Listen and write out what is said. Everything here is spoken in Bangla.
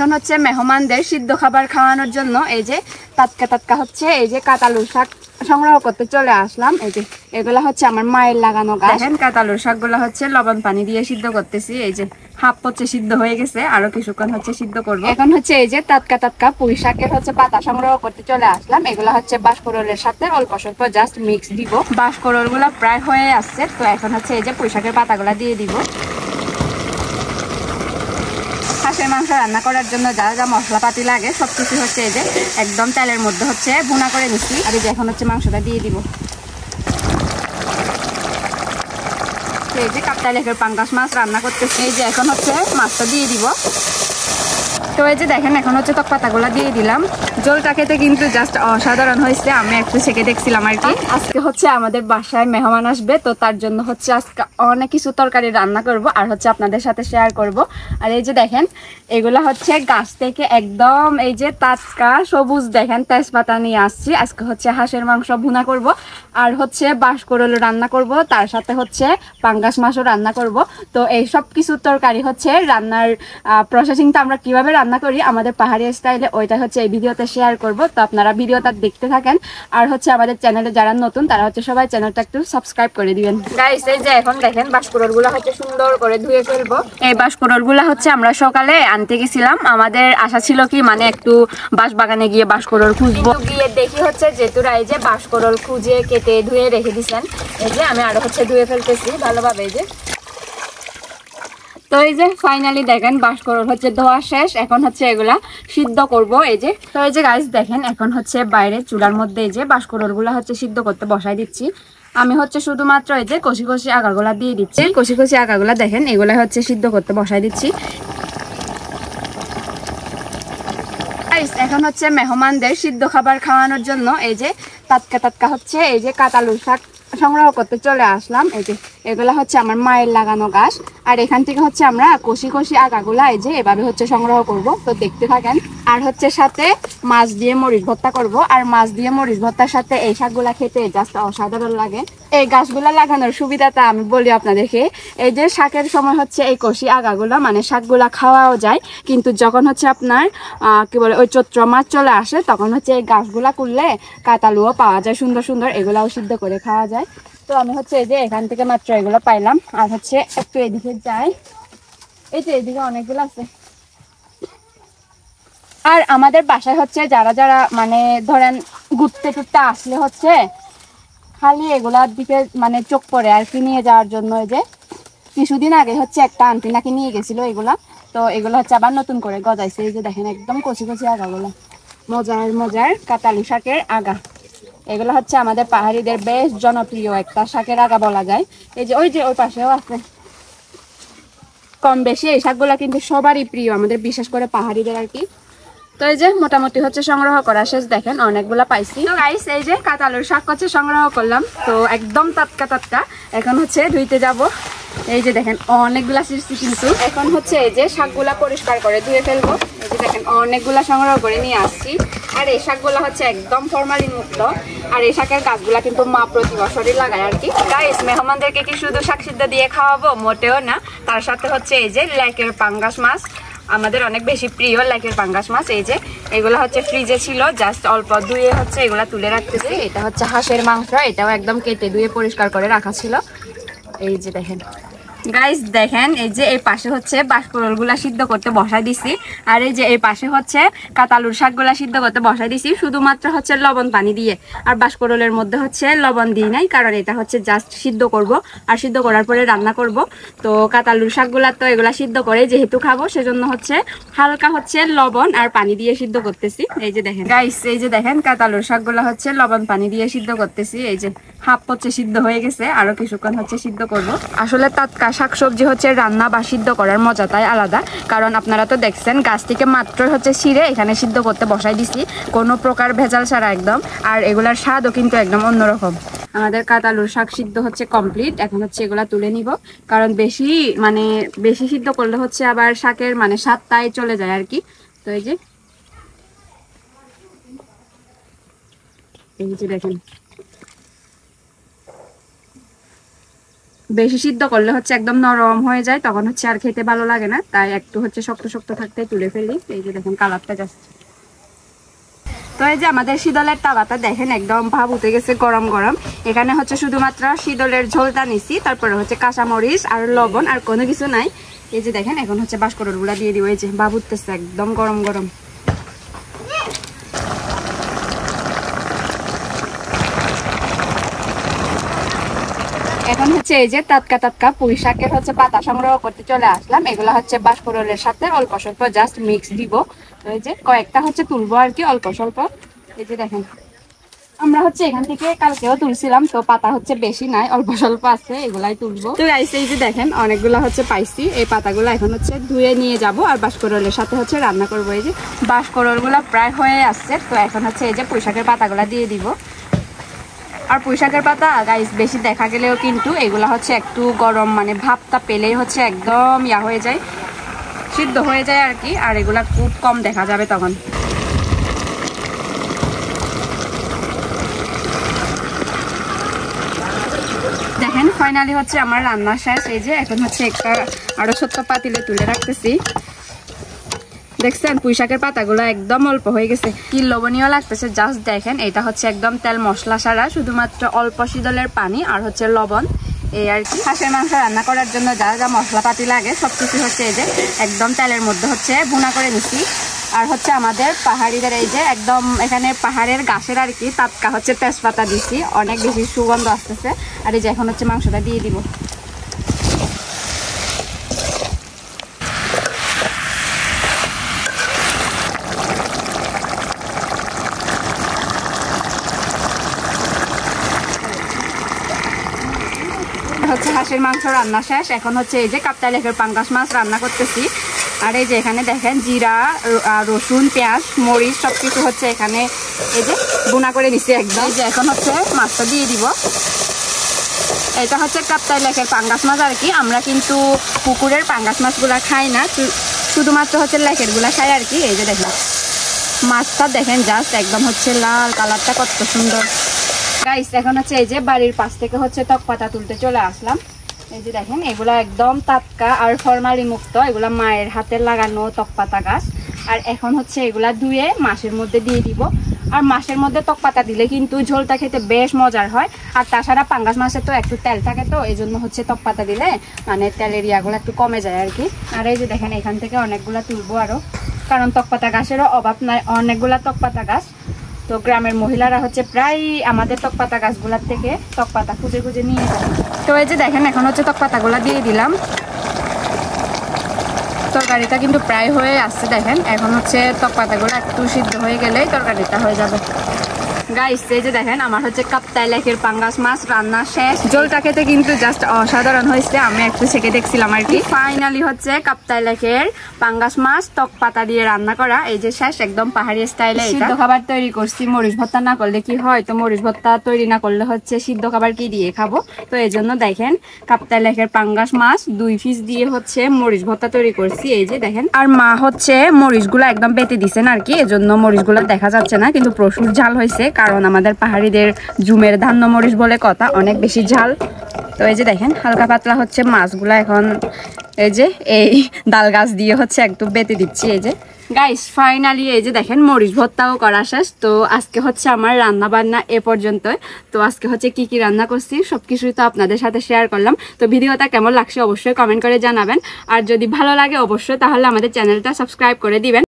এখন হচ্ছে মেহমানদের সিদ্ধ খাবার খাওয়ানোর জন্য এই যে টাটকা টাটকা হচ্ছে এই যে কাতালুর শাক সংগ্রহ করতে চলে আসলাম। এই যে এগুলা হচ্ছে আমার মায়ের লাগানো গাছ। দেখেন কাতালুর শাকগুলো হচ্ছে লবণ পানি দিয়ে সিদ্ধ করতেছি। এই যে হাফ হচ্ছে সিদ্ধ হয়ে গেছে, আরো কিছুক্ষণ হচ্ছে সিদ্ধ করব। এখন হচ্ছে এই যে টাটকা টাটকা পুঁই শাকের হচ্ছে পাতা সংগ্রহ করতে চলে আসলাম। এগুলা হচ্ছে বাঁশকরলের সাথে অল্প স্বল্প জাস্ট মিক্স দিব। বাঁশকরল গুলা প্রায় হয়ে আসছে, তো এখন হচ্ছে এই যে পুঁই শাকের পাতাগুলা দিয়ে দিব। হাঁসের মাংস রান্না করার জন্য যা যা মশলাপাতি লাগে সবকিছু হচ্ছে এই যে একদম তেলের মধ্যে হচ্ছে ভুনা করে নিচ্ছি। আর এই যে এখন হচ্ছে মাংসটা দিয়ে দিব। এই যে কাপ্তা লেকের পাঙ্গাস মাছ রান্না করতেছি। এই যে এখন হচ্ছে মাছটা দিয়ে দিব। তো এই যে দেখেন এখন হচ্ছে তক পাতাগুলা দিয়ে দিলাম। জলটা খেতে কিন্তু জাস্ট অসাধারণ হয়েছে, আমি একটু ছেঁকে দেখছিলাম আর কি। আজকে হচ্ছে আমাদের বাসায় মেহমান আসবে, তো তার জন্য হচ্ছে আজকে অনেক কিছু তরকারি রান্না করব আর হচ্ছে আপনাদের সাথে শেয়ার করব। আর এই যে দেখেন এগুলা হচ্ছে গাছ থেকে একদম এই যে টাটকা সবুজ দেখেন তেজপাতা নিয়ে আসছি। আজকে হচ্ছে হাঁসের মাংস ভুনা করব আর হচ্ছে বাঁশকরল রান্না করব, তার সাথে হচ্ছে পাঙ্গাস মাছও রান্না করব। তো এই সব কিছু তরকারি হচ্ছে রান্নার প্রসেসিংটা আমরা কিভাবে রান্না করি আমাদের পাহাড়ি স্টাইলে, ওইটা হচ্ছে এই ভিডিওতে শেয়ার করব। তো আপনারা ভিডিওটা দেখতে থাকেন। আর হচ্ছে আমাদের চ্যানেলে যারা নতুন তারা হচ্ছে সবাই চ্যানেলটা একটু সাবস্ক্রাইব করে দিবেন। গাইস এই যে এখন দেখেন বাঁশকরলগুলো হচ্ছে সুন্দর করে ধুয়ে ফেলবো। এই বাঁশকরলগুলো হচ্ছে আমরা সকালে আনতে গেছিলাম। আমাদের আশা ছিল কি মানে একটু বাঁশ বাগানে গিয়ে বাঁশকরল খুঁজবো, গিয়ে দেখি হচ্ছে যেতুরা এই যে বাঁশকরল খুঁজে কেটে ধুয়ে রেখে দিচ্ছেন। এই যে আমি আরো হচ্ছে ধুয়ে ফেলতেছি ভালোভাবে। এই যে তো এই যে ফাইনালি দেখেন বাঁশকরল হচ্ছে ধোয়া শেষ, এখন হচ্ছে এগুলা সিদ্ধ করব। এই যে তো এই যে গাইস দেখেন এখন হচ্ছে বাইরে চুলার মধ্যে এই যে বাঁশকরলগুলা হচ্ছে সিদ্ধ করতে বসাই দিচ্ছি। আমি হচ্ছে শুধুমাত্র এই যে কষি কষি আগাগুলা দিয়ে দিচ্ছি। কষি কষি আগাগুলা দেখেন এগুলা হচ্ছে সিদ্ধ করতে বসাই দিচ্ছি। এখন হচ্ছে মেহমানদের সিদ্ধ খাবার খাওয়ানোর জন্য এই যে টাটকা টাটকা হচ্ছে এই যে কাতালুর শাক সংগ্রহ করতে চলে আসলাম। এই যে এগুলা হচ্ছে আমার মায়ের লাগানো গাছ আর এখান থেকে হচ্ছে আমরা কষি কষি আগাগুলা এই যে এভাবে হচ্ছে সংগ্রহ করব। তো দেখতে থাকেন। আর হচ্ছে সাথে মাছ দিয়ে মরিচ ভর্তা করব, আর মাছ দিয়ে মরিচ ভর্তার সাথে এই শাকগুলা খেতে জাস্ট অসাধারণ লাগে। এই গাছগুলা লাগানোর সুবিধাটা আমি বলি আপনাদেরকে। এই যে শাকের সময় হচ্ছে এই কষি আগাগুলা মানে শাকগুলা খাওয়াও যায়, কিন্তু যখন হচ্ছে আপনার কি বলে ওই চৈত্র মাছ চলে আসে তখন হচ্ছে এই গাছগুলা করলে কাতালুও পাওয়া যায় সুন্দর সুন্দর, এগুলাও সিদ্ধ করে খাওয়া যায়। তো আমি হচ্ছে এই যে এখান থেকে মাত্র এগুলো পাইলাম। আর হচ্ছে একটু এদিকে যাই, এই যে এদিকে অনেকগুলো আছে। আর আমাদের বাসায় হচ্ছে যারা যারা মানে ধরেন ঘুরতে টুরতে আসলে হচ্ছে খালি এগুলার দিকে মানে চোখ পড়ে আর কি নিয়ে যাওয়ার জন্য। এই যে কিছুদিন আগে হচ্ছে একটা আন্টি নাকি নিয়ে গেছিল এগুলা, তো এগুলো হচ্ছে আবার নতুন করে গজাইছে। এই যে দেখেন একদম কচি কচি আগাগুলো, মজার মজার কাতালু শাকের আগা। এগুলো হচ্ছে আমাদের পাহাড়িদের বেশ জনপ্রিয় একটা শাকের আগা বলা যায়। এই যে ওই পাশেও আছে। কম বেশি এই শাকগুলা কিন্তু সবারই প্রিয় আমাদের, বিশেষ করে পাহাড়িদের আর কি। তো এই যে মোটামুটি হচ্ছে সংগ্রহ করা শেষ, দেখেন অনেকগুলা পাইছি। তো গাইস এই যে কাতালুর শাক হচ্ছে সংগ্রহ করলাম, তো একদম টাটকা টাটকা। এখন হচ্ছে ধুইতে যাব। এই যে দেখেন অনেকগুলা ছিঁড়ছি, কিন্তু এখন হচ্ছে এই যে শাকগুলা পরিষ্কার করে ধুয়ে ফেলবো। এই যে দেখেন অনেকগুলা সংগ্রহ করে নিয়ে আসছি। আর এই শাকগুলা হচ্ছে একদম ফরমালিন মুক্ত। আর এই শাকের গাছগুলা কিন্তু মা প্রতি বছরই লাগায় আর কি। গাইস মেহমানদেরকে কি শুধু শাক সিদ্ধ দিয়ে খাওয়াবো? মোটেও না, তার সাথে হচ্ছে এই যে লেকের পাঙ্গাস মাছ, আমাদের অনেক বেশি প্রিয় লেকের পাঙ্গাস মাছ। এই যে এগুলো হচ্ছে ফ্রিজে ছিল, জাস্ট অল্প ধুয়ে হচ্ছে এগুলা তুলে রাখতেছি। এটা হচ্ছে হাঁসের মাংস, এটাও একদম কেটে ধুয়ে পরিষ্কার করে রাখা ছিল। এই যে দেখেন গাইস দেখেন এই যে এই পাশে হচ্ছে বাঁশকরলগুলা সিদ্ধ করতে বসাই দিছি, আর এই যে এই পাশে হচ্ছে কাতালুর শাকগুলা সিদ্ধ করতে বসাই দিছি শুধুমাত্র হচ্ছে লবণ পানি দিয়ে। আর বাঁশকরলের মধ্যে হচ্ছে লবণ দিই নাই, কারণ এটা হচ্ছে জাস্ট সিদ্ধ করব আর সিদ্ধ করার পরে রান্না করব। তো কাতালুর শাকগুলা তো এগুলা সিদ্ধ করে যেহেতু খাবো, সেজন্য হচ্ছে হালকা হচ্ছে লবণ আর পানি দিয়ে সিদ্ধ করতেছি। এই যে দেখেন গাইস এই যে দেখেন কাতালুর শাকগুলা হচ্ছে লবণ পানি দিয়ে সিদ্ধ করতেছি। এই যে হাফ হচ্ছে সিদ্ধ হয়ে গেছে, আরো কিছুক্ষণ হচ্ছে সিদ্ধ করব। আসলে টাটকা শাকসবজি হচ্ছে রান্না বা সিদ্ধ করার মজাটাই আলাদা, কারণ আপনারা তো দেখছেন গাছ থেকে মাত্র হচ্ছে ছিঁড়ে এখানে সিদ্ধ করতে বসাই দিছি, কোনো প্রকার ভেজাল ছাড়া একদম। আর এগুলার স্বাদও কিন্তু একদম অন্যরকম। আমাদের কাতালুর শাক সিদ্ধ হচ্ছে কমপ্লিট, এখন হচ্ছে এগুলা তুলে নিব, কারণ বেশি সিদ্ধ করলে হচ্ছে আবার শাকের মানে স্বাদটাই চলে যায় আর কি। তো এই যে দেখেন বেশি সিদ্ধ করলে হচ্ছে একদম নরম হয়ে যায়, তখন হচ্ছে আর খেতে ভালো লাগে না, তাই একটু হচ্ছে শক্ত শক্ত থাকতে তুলে ফেলি। এই যে দেখুন কালারটা যাচ্ছে। তো এই যে আমাদের শীতলের তাওয়াটা দেখেন একদম ভাব উঠে গেছে গরম গরম। এখানে হচ্ছে শুধুমাত্র শীতলের ঝোলটা নিছি, তারপরে হচ্ছে কাঁচামরিচ আর লবণ, আর কোনো কিছু নাই। এই যে দেখেন এখন হচ্ছে বাঁশকড়ইগুলা দিয়ে দিব। এই যে ভাব উঠতেছে একদম গরম গরম। এখন হচ্ছে এই যে টাটকা টাটকা পুঁই শাকের হচ্ছে পাতা সংগ্রহ করতে চলে আসলাম। এগুলো হচ্ছে বাঁশকড়ইয়ের সাথে অল্প স্বল্প জাস্ট মিক্স দিব। তো এই যে কয়েকটা হচ্ছে তুলবো আর কি, অল্প স্বল্প। এই যে দেখেন আমরা হচ্ছে এখান থেকে কালকেও তুলছিলাম, তো পাতা হচ্ছে বেশি নাই, অল্প স্বল্প আছে, এগুলাই তুলবো। তো গাইস এই যে দেখেন অনেকগুলো হচ্ছে পাইছি। এই পাতাগুলো এখন হচ্ছে ধুয়ে নিয়ে যাব আর বাঁশকড়ইয়ের সাথে হচ্ছে রান্না করবো। এই যে বাঁশকড়ইগুলো প্রায় হয়ে আসছে, তো এখন হচ্ছে এই যে পুঁই শাকের পাতাগুলো দিয়ে দিব। আর পুঁই শাকের পাতা গাইস বেশি দেখা গেলেও কিন্তু এগুলা হচ্ছে একটু গরম, মানে ভাবটা পেলেই হচ্ছে একদম ইয়া হয়ে যায়, সিদ্ধ হয়ে যায় আর কি। আর এগুলা খুব কম দেখা যাবে তখন। দেখেন ফাইনালি হচ্ছে আমার রান্না শেষ। এই যে এখন হচ্ছে একটা আরো ছোট্ট পাতিলে তুলে রাখতেছি। দেখছেন পুঁই শাকের পাতাগুলো একদম অল্প হয়ে গেছে, কি লবণীয় লাগতেছে জাস্ট দেখেন। এটা হচ্ছে একদম তেল মশলা ছাড়া, শুধুমাত্র অল্প শীতলের পানি আর হচ্ছে লবণ, এই আর কি। হাঁসের মাংস রান্না করার জন্য যা যা মশলাপাতি লাগে সবকিছু হচ্ছে এই যে একদম তেলের মধ্যে হচ্ছে ভুনা করে নিছি। আর হচ্ছে আমাদের পাহাড়িদের এই যে একদম এখানে পাহাড়ের গাছের আর কি টাটকা হচ্ছে তেজপাতা দিছি, অনেক বেশি সুগন্ধ আসতেছে। আর এই যে এখন হচ্ছে মাংসটা দিয়ে দিব। হচ্ছে হাঁসের মাংস রান্না শেষ। এখন হচ্ছে এই যে কাপ্তাই লেকের পাঙ্গাস মাছ রান্না করতেছি। আর এই যে এখানে দেখেন জিরা, রসুন, পেঁয়াজ, মরিচ সবকিছু হচ্ছে এখানে এই যে ভুনা করে নিচ্ছি একদম। এই যে এখন হচ্ছে মাছটা দিয়ে দিব। এটা হচ্ছে কাপ্তাই লেকের পাঙ্গাস মাছ আর কি। আমরা কিন্তু পুকুরের পাঙ্গাস মাছগুলা খাই না, শুধুমাত্র হচ্ছে লেকের গুলা খাই আর কি। এই যে দেখেন মাছটা দেখেন জাস্ট একদম হচ্ছে লাল, কালারটা কত সুন্দর। গাইস এখন হচ্ছে এই যে বাড়ির পাশ থেকে হচ্ছে টক পাতা তুলতে চলে আসলাম। এই যে দেখেন এগুলা একদম টাটকা আর ফরমালি মুক্ত, এগুলা মায়ের হাতে লাগানো টক পাতা গাছ। আর এখন হচ্ছে এগুলা ধুয়ে মাছের মধ্যে দিয়ে দিব। আর মাছের মধ্যে টক পাতা দিলে কিন্তু ঝোলটা খেতে বেশ মজার হয়। আর তাছাড়া পাঙ্গাস মাছের তো একটু তেল থাকে, তো এই জন্য হচ্ছে টক পাতা দিলে মানে তেলের ইয়াগুলো একটু কমে যায় আর কি। আর এই যে দেখেন এখান থেকে অনেকগুলা তুলবো আরো, কারণ টক পাতা গাছেরও অভাব নাই, অনেকগুলা টক পাতা গাছ। তো গ্রামের মহিলারা হচ্ছে প্রায় আমাদের টক পাতা গাছগুলার থেকে টক পাতা খুঁজে খুঁজে নিয়ে যায়। তো এই যে দেখেন এখন হচ্ছে টক পাতাগুলা দিয়ে দিলাম। তরকারিটা কিন্তু প্রায় হয়ে আসছে দেখেন। এখন হচ্ছে টক পাতাগুলো একটু সিদ্ধ হয়ে গেলেই তরকারিটা হয়ে যাবে। গাইস এই যে দেখেন আমার হচ্ছে কাপ্তাই লেকের পাঙ্গাস মাছ রান্না শেষ। ঝোলটা খেতে কিন্তু জাস্ট অসাধারণ হয়েছে, আমি একটু ছেঁকে দেখছিলাম আর কি। ফাইনালি হচ্ছে কাপ্তাই লেকের পাঙ্গাস মাছ টক পাতা দিয়ে রান্না করা এই যে শেষ, একদম পাহাড়ি স্টাইলে সিদ্ধ খাবার তৈরি করছি। মরিচ ভর্তা না করলে কি হয়, তো মরিচ ভর্তা তৈরি না করলে হচ্ছে সিদ্ধ খাবার কি দিয়ে খাবো। তো এই জন্য দেখেন কাপ্তাই লেকের পাঙ্গাস মাছ 2 পিস দিয়ে হচ্ছে মরিচ ভর্তা তৈরি করছি। এই যে দেখেন আর মা হচ্ছে মরিচগুলো একদম বেটে দিছেন আর কি, এজন্য মরিচগুলো দেখা যাচ্ছে না, কিন্তু প্রচুর ঝাল হয়েছে, কারণ আমাদের পাহাড়িদের জুমের ধান্য মরিচ বলে কথা, অনেক বেশি ঝাল। তো এই যে দেখেন হালকা পাতলা হচ্ছে মাছগুলো এখন এই যে এই ডাল গাছ দিয়ে হচ্ছে একটু বেটে দিচ্ছি। এই যে গাইস ফাইনালি এই যে দেখেন মরিচ ভর্তাও করা শেষ। তো আজকে হচ্ছে আমার রান্না বান্না এ পর্যন্ত। তো আজকে হচ্ছে কি কি রান্না করছি সবকিছুই তো আপনাদের সাথে শেয়ার করলাম। তো ভিডিওটা কেমন লাগছে অবশ্যই কমেন্ট করে জানাবেন, আর যদি ভালো লাগে অবশ্যই তাহলে আমাদের চ্যানেলটা সাবস্ক্রাইব করে দিবেন।